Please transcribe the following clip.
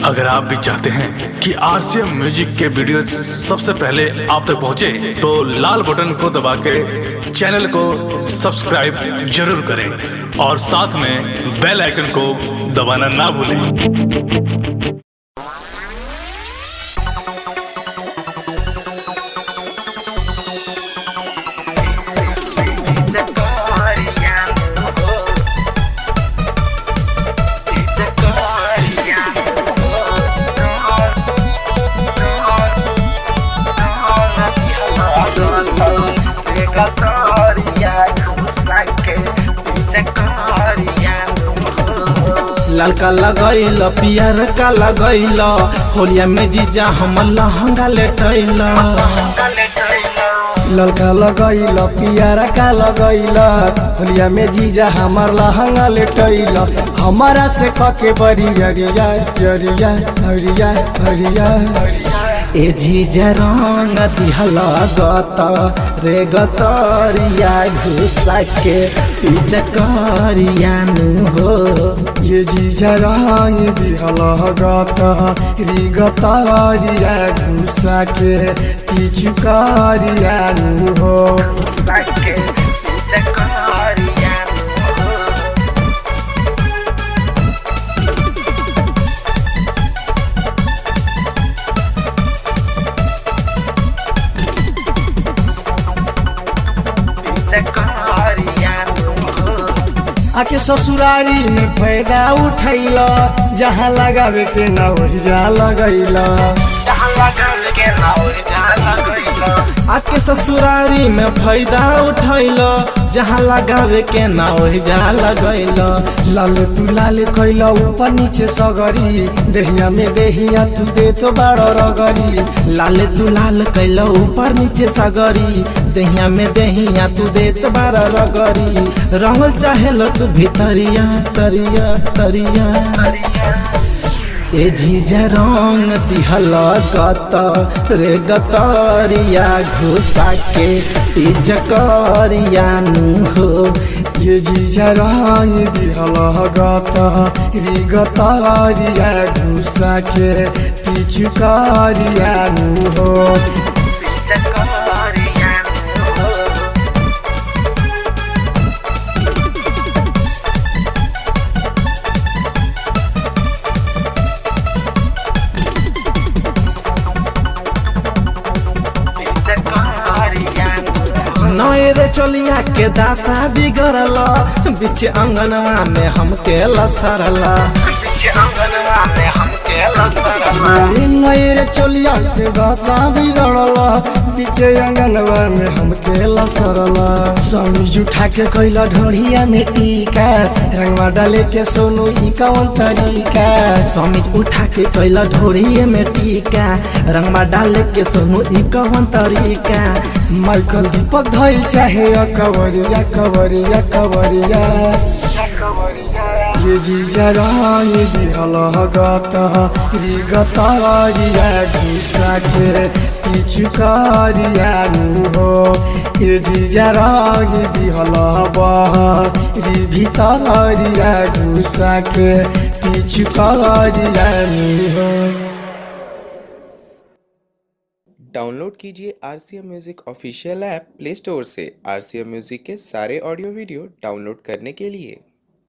अगर आप भी चाहते हैं कि आरसीएम म्यूजिक के वीडियो सबसे पहले आप तक पहुंचे, तो लाल बटन को दबा के चैनल को सब्सक्राइब जरूर करें और साथ में बेल आइकन को दबाना ना भूलें। लालका लगैल पियर का लगैल होलिया में जीजा हम लहंगा लेटैल। ललका लगैल पियर का लगैल होलिया में जीजा हमार लहंगा लेटैल। हमारा से कके बरी अरिया अरिया अरिया अरिया ए जीजा रंग दिहल गत रे गतरिया घुसा के पिचकरिया नु हो। ये जीजा रंग दिहल गत री गतरिया घुसा के पिचकरिया नु हो। आके ससुरारी में फायदा उठैल, जहाँ लगावे के ना ओहिजा लगैल। आके ससुरारी में फायदा उठैल, जहाँ लगावे के ना ओहिजा लगैल। लाल तू लाल कैल ऊपर नीचे सगरी, देहिया में देहिया तू दे तो बाड़ रगरी। लाल तू लाल कैल ऊपर नीचे सगरी, देहिया में देहिया तू दे तो बाड़ रगरी। रहल चाहेल तू भितरिया तरिया तरिया। ए जीजा रंग दिहल गत रे गतरिया घुसा के पिचकरिया नु हो। ये जीजा रंग दिहल गत री गतरिया घुसा के पिचकरिया नु हो। नए चोलिया के दासा बिगड़ल, बीच अंगनवा में हमके लसरला। नए चोलिया के दासा बिगड़ल, पीछे अंगनवा में हमके लसरला। समीज उठा के कैला ढोढ़िया में टीका, रंगवा डाले के सोनू ई कौन तरीका। समीज उठा के कैला ढोरिए में टीका, रंगवा डाले के सोनू ई कौन तरीका। माइकल दीपक धइल चाहे कवरिया कवरिया कवरिया। ये जीजा रंग दिहल गत री गतरिया घुसा के पिचकरिया नु हो। ये जीजा रंग दिहल री भितरिया घुसा के पिचकरिया नु हो। डाउनलोड कीजिए RCM music official app play store से। आरसीएम म्यूजिक के सारे ऑडियो वीडियो डाउनलोड करने के लिए